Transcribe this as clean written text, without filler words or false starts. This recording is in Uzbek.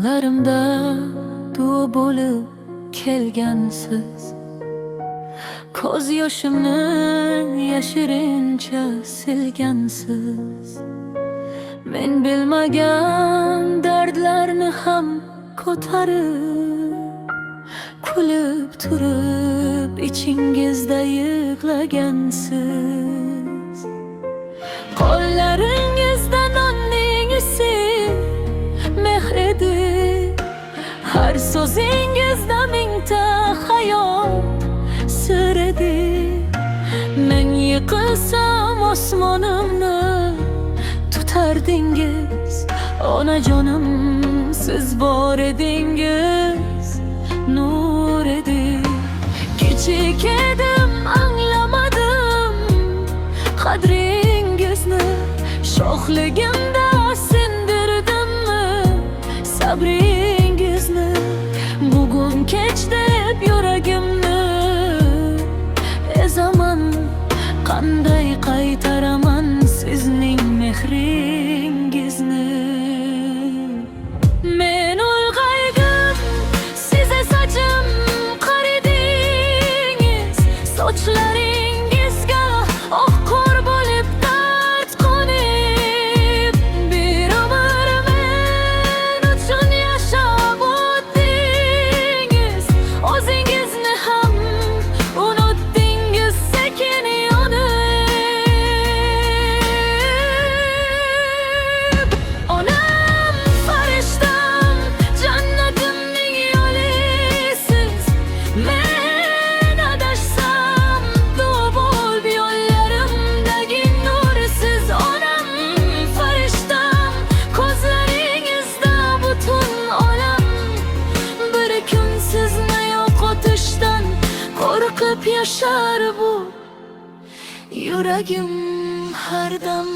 Tunlarimda duo bo'lib kelgansiz, ko'z yoshimni yashirincha silgansiz. Men bilmagan dardlarni ham ko'tarib, kulib turib ichingizda yig'lagansiz. Qo'llaringizda nonning isi mehr edi, har so'zingizda mingta hayot sir edi. Men yiqilsam osmonimni tutardingiz, onajonim siz bor edingiz, nur edi. Kichik edim, anglamadim qadringizni, sho'xligimda sindirdimmi sabringizni. Bugun kech deb yuragimni ezaman, qanday qaytaraman sizning mehringizni. Men ulg'aygim, siz esa jim qaridingiz, sochlaringizga oq qor bo'lib dard qo'nib. Bir umr men uchun yashab o'tdingiz, o'zingizni ham unutdingiz sekin yonib. Onam farishtam, jannatimning yo'lisiz. Men adashsam duo bo'lib yo'llarimdagi nursiz. Onam farishtam, ko'zlaringizda butun olam. Bir kun sizni yo'qotishdan qo'rqib yashar bu yuragim har dam.